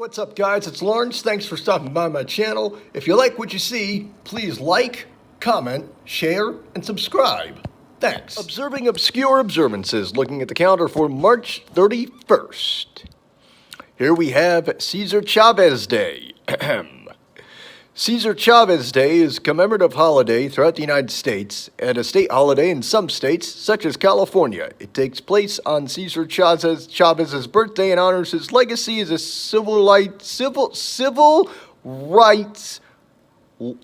What's up, guys? It's Lawrence. Thanks for stopping by my channel. If you like what you see, please like, comment, share, and subscribe. Thanks. Observing obscure observances, looking at the calendar for March 31st. Here we have Cesar Chavez Day. Cesar Chavez Day is a commemorative holiday throughout the United States and a state holiday in some states, such as California. It takes place on Cesar Chavez's birthday and honors his legacy as a civil rights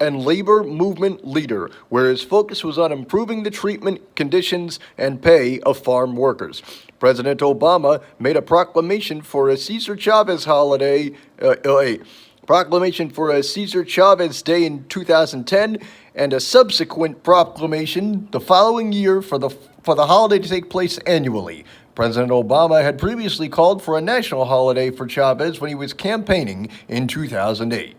and labor movement leader, where his focus was on improving the treatment, conditions, and pay of farm workers. President Obama made a proclamation for a Cesar Chavez holiday, proclamation for a Cesar Chavez Day in 2010, and a subsequent proclamation the following year for the holiday to take place annually. President Obama had previously called for a national holiday for Chavez when he was campaigning in 2008.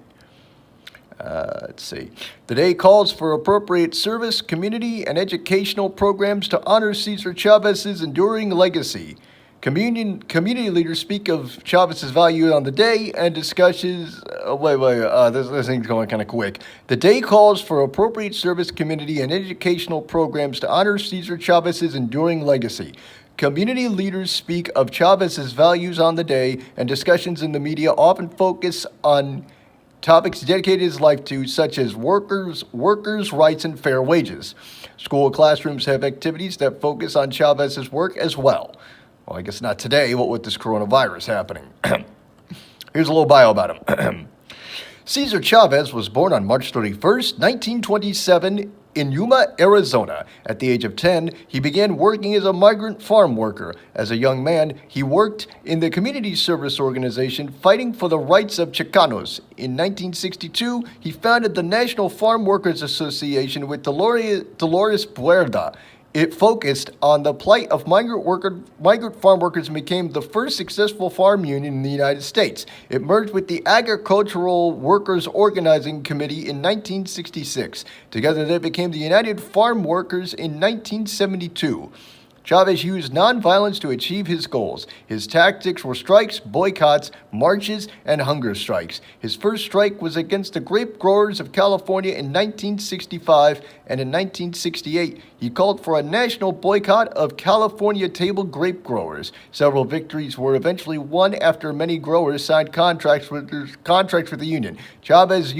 Let's see. The day calls for appropriate service, community, and educational programs to honor Cesar Chavez's enduring legacy. Community leaders speak of Chavez's value on the day and discusses. This thing's going kind of quick. The day calls for appropriate service, community, and educational programs to honor Cesar Chavez's enduring legacy. Community leaders speak of Chavez's values on the day, and discussions in the media often focus on topics dedicated his life to, such as workers' rights and fair wages. School classrooms have activities that focus on Chavez's work as well. Well, I guess not today, but with this coronavirus happening. Here's a little bio about him. Cesar Chavez was born on March 31st, 1927, in Yuma, Arizona. At the age of 10, he began working as a migrant farm worker. As a young man, he worked in the community service organization fighting for the rights of Chicanos. In 1962, he founded the National Farm Workers Association with Dolores Puerta. It focused on the plight of migrant farm workers and became the first successful farm union in the United States. It merged with the Agricultural Workers Organizing Committee in 1966. Together, they became the United Farm Workers in 1972. Chavez used nonviolence to achieve his goals. His tactics were strikes, boycotts, marches, and hunger strikes. His first strike was against the grape growers of California in 1965, and in 1968, he called for a national boycott of California table grape growers. Several victories were eventually won after many growers signed contracts with the union. Chavez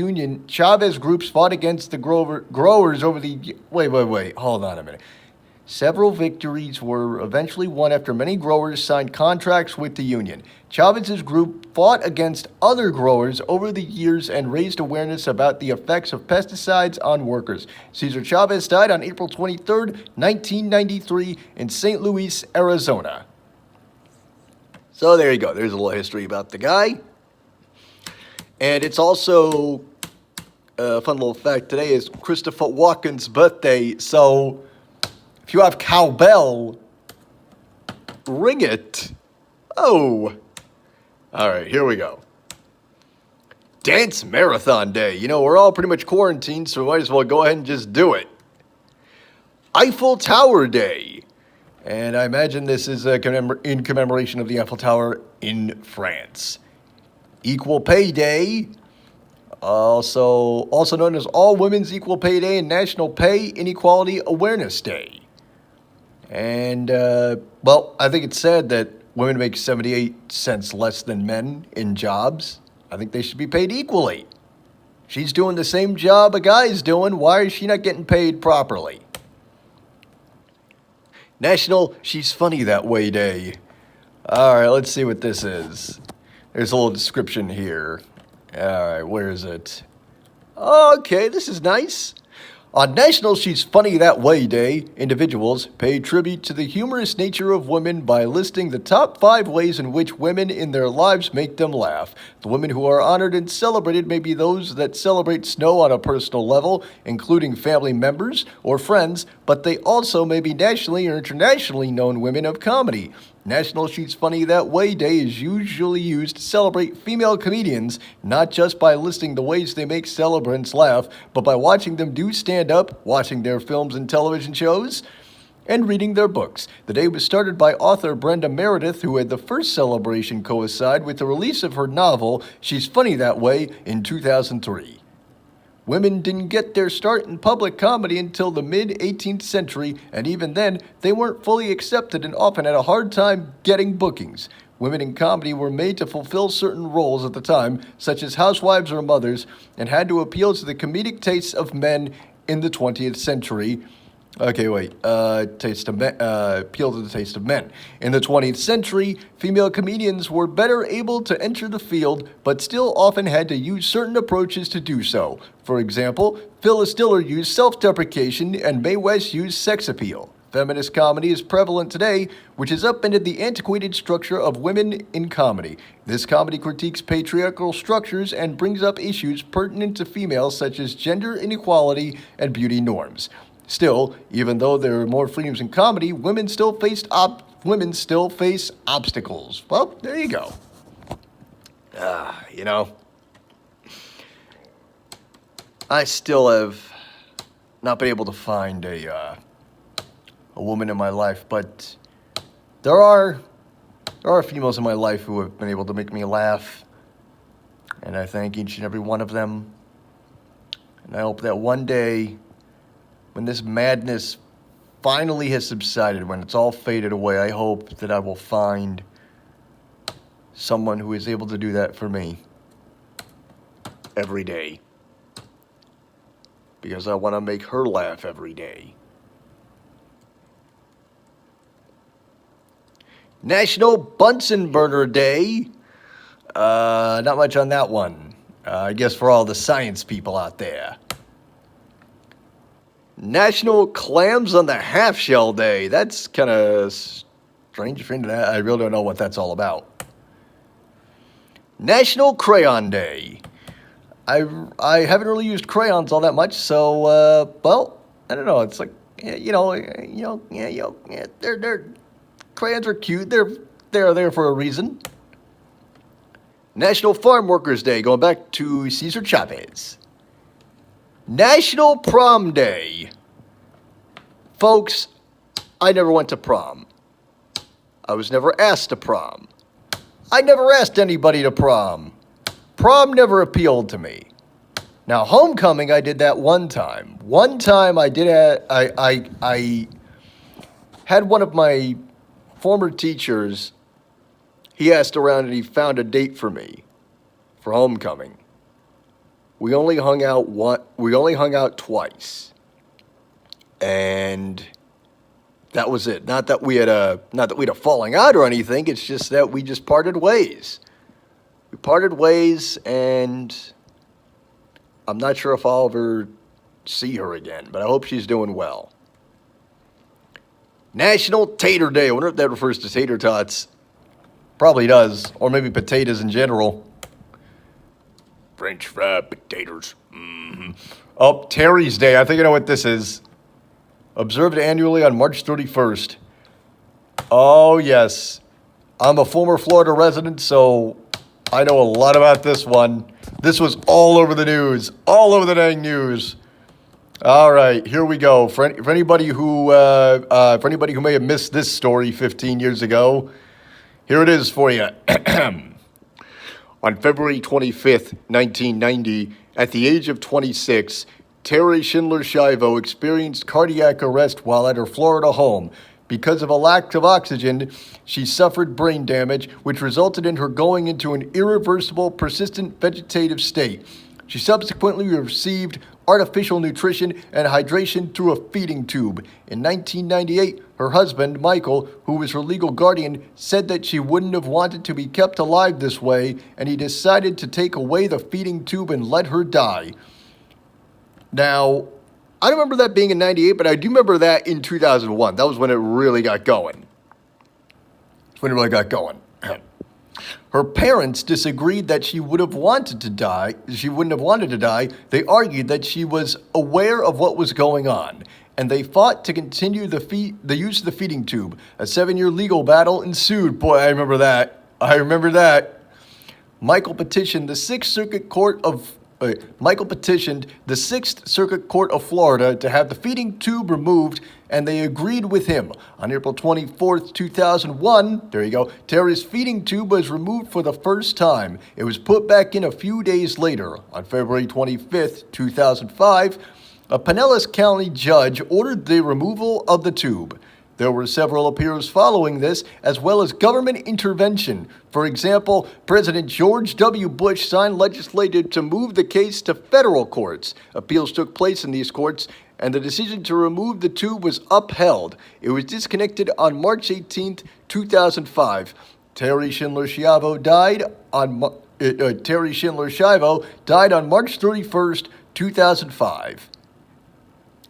groups fought against the growers over the... Wait, hold on a minute. Several victories were eventually won after many growers signed contracts with the union. Chavez's group fought against other growers over the years and raised awareness about the effects of pesticides on workers. Cesar Chavez died on April 23, 1993, in St. Louis, Arizona. So there you go. There's a little history about the guy. And it's also a fun little fact. Today is Christopher Walken's birthday, so... if you have cowbell, ring it. Oh. All right, here we go. Dance Marathon Day. You know, we're all pretty much quarantined, so we might as well go ahead and just do it. Eiffel Tower Day. And I imagine this is in commemoration of the Eiffel Tower in France. Equal Pay Day. Also known as All Women's Equal Pay Day and National Pay Inequality Awareness Day. And, I think it's sad that women make 78 cents less than men in jobs. I think they should be paid equally. She's doing the same job a guy's doing. Why is she not getting paid properly? National She's Funny That Way Day. All right, let's see what this is. There's a little description here. All right, where is it? Okay, this is nice. On National She's Funny That Way Day, individuals pay tribute to the humorous nature of women by listing the top 5 ways in which women in their lives make them laugh. The women who are honored and celebrated may be those that celebrate snow on a personal level, including family members or friends, but they also may be nationally or internationally known women of comedy. National She's Funny That Way Day is usually used to celebrate female comedians, not just by listing the ways they make celebrants laugh, but by watching them do stand-up, watching their films and television shows. and reading their books. The day was started by author Brenda Meredith, who had the first celebration coincide with the release of her novel, She's Funny That Way, in 2003. Women didn't get their start in public comedy until the mid-18th century, and even then, they weren't fully accepted and often had a hard time getting bookings. Women in comedy were made to fulfill certain roles at the time, such as housewives or mothers, and had to appeal to the comedic tastes of men in the 20th century. Appeal to the taste of men. In the 20th century, female comedians were better able to enter the field, but still often had to use certain approaches to do so. For example, Phyllis Diller used self-deprecation and Mae West used sex appeal. Feminist comedy is prevalent today, which has upended the antiquated structure of women in comedy. This comedy critiques patriarchal structures and brings up issues pertinent to females such as gender inequality and beauty norms. Still, even though there are more freedoms in comedy, women still face obstacles. Well, there you go. I still have not been able to find a woman in my life, but there are females in my life who have been able to make me laugh, and I thank each and every one of them. And I hope that one day, when this madness finally has subsided, when it's all faded away, I hope that I will find someone who is able to do that for me every day. Because I want to make her laugh every day. National Bunsen Burner Day. Not much on that one. I guess for all the science people out there. National Clams on the Half Shell Day. That's kind of strange. I really don't know what that's all about. National Crayon Day. I haven't really used crayons all that much, so I don't know. It's like they're crayons are cute. They're there for a reason. National Farm Workers Day. Going back to Cesar Chavez. National Prom Day. Folks, I never went to prom. I was never asked to prom. I never asked anybody to prom. Prom never appealed to me. Now, homecoming, I did that one time. One time I had one of my former teachers, he asked around and he found a date for me for homecoming. We only hung out twice. And that was it. Not that we had a falling out or anything. It's just that we just parted ways. We parted ways, and I'm not sure if I'll ever see her again, but I hope she's doing well. National Tater Day. I wonder if that refers to tater tots. Probably does, or maybe potatoes in general. French fried potatoes. Mm-hmm. Oh, Terry's Day. I think I know what this is. Observed annually on March 31st. Oh, yes. I'm a former Florida resident, so I know a lot about this one. This was all over the news. All over the dang news. All right, here we go. For anybody who may have missed this story 15 years ago, here it is for you. On February 25th, 1990, at the age of 26, Terry Schindler-Shivo experienced cardiac arrest while at her Florida home. Because of a lack of oxygen, she suffered brain damage, which resulted in her going into an irreversible, persistent vegetative state. She subsequently received artificial nutrition and hydration through a feeding tube. In 1998, her husband, Michael, who was her legal guardian, said that she wouldn't have wanted to be kept alive this way, and he decided to take away the feeding tube and let her die. Now, I don't remember that being in 98, but I do remember that in 2001. That was when it really got going. Her parents disagreed that she wouldn't have wanted to die. They argued that she was aware of what was going on, and they fought to continue the use of the feeding tube. A 7-year legal battle ensued. Boy, I remember that. Michael petitioned the Sixth Circuit Court of Michael petitioned the Sixth Circuit Court of Florida to have the feeding tube removed, and they agreed with him. On April 24th, 2001, there you go, Terry's feeding tube was removed for the first time. It was put back in a few days later. On February 25th, 2005, a Pinellas County judge ordered the removal of the tube. There were several appeals following this, as well as government intervention. For example, President George W. Bush signed legislation to move the case to federal courts. Appeals took place in these courts, and the decision to remove the tube was upheld. It was disconnected on March 18, 2005. Terry Schindler Schiavo died on March 31st, 2005.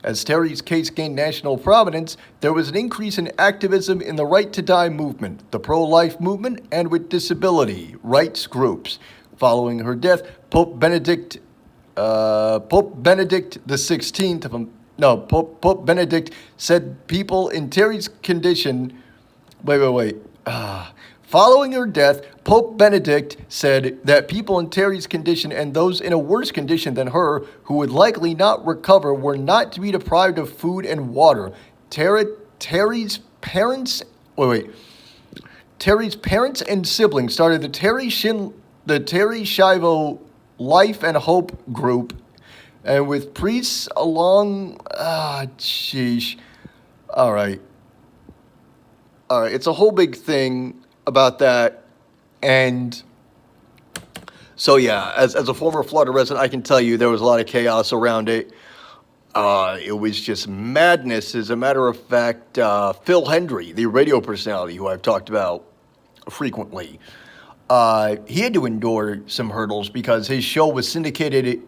As Terry's case gained national prominence, there was an increase in activism in the Right to Die movement, the pro-life movement, and with disability rights groups. Following her death, Pope Benedict said people in Terry's condition. Following her death, Pope Benedict said that people in Terry's condition and those in a worse condition than her who would likely not recover were not to be deprived of food and water. Terry's parents and siblings started the Terry Schiavo Life and Hope group, and with priests along. All right. It's a whole big thing about that, and so yeah, as a former Florida resident, I can tell you there was a lot of chaos around it. It was just madness. As a matter of fact, Phil Hendry, the radio personality who I've talked about frequently, he had to endure some hurdles because his show was syndicated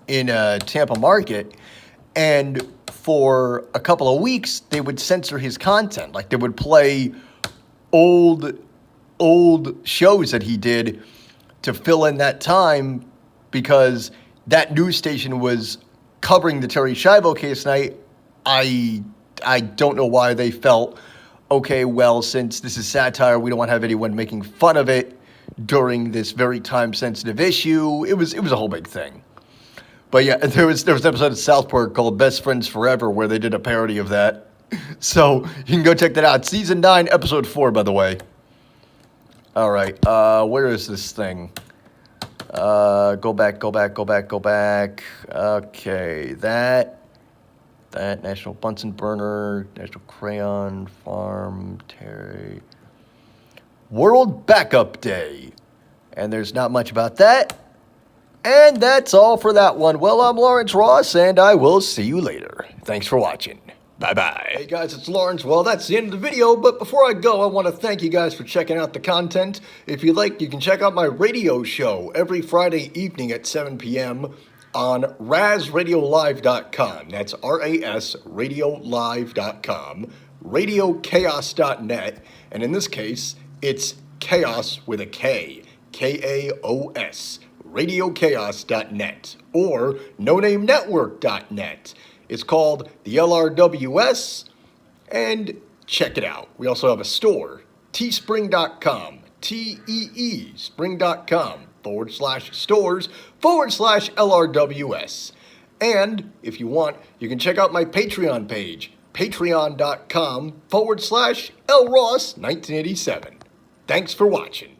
in Tampa market, and for a couple of weeks they would censor his content. Like, they would play old shows that he did to fill in that time because that news station was covering the Terry Schiavo case. And I don't know why they felt, okay, well, since this is satire, we don't want to have anyone making fun of it during this very time-sensitive issue. It was a whole big thing. But yeah, there was an episode of South Park called Best Friends Forever where they did a parody of that. So you can go check that out. Season 9, episode 4, by the way. All right, where is this thing? Go back. Okay, that National Bunsen Burner, National Crayon Farm, Terry. World Backup Day. And there's not much about that. And that's all for that one. Well, I'm Lawrence Ross, and I will see you later. Thanks for watching. Bye-bye. Hey guys, it's Lawrence. Well, that's the end of the video, but before I go, I want to thank you guys for checking out the content. If you like, you can check out my radio show every Friday evening at 7 p.m. on razradiolive.com. That's R-A-S, radiolive.com, radiochaos.net, and in this case, it's chaos with a K, K-A-O-S, radiochaos.net, or nonamenetwork.net. It's called the LRWS, and check it out. We also have a store, teespring.com, T-E-E, spring.com/stores/LRWS. And if you want, you can check out my Patreon page, patreon.com/LRoss1987. Thanks for watching.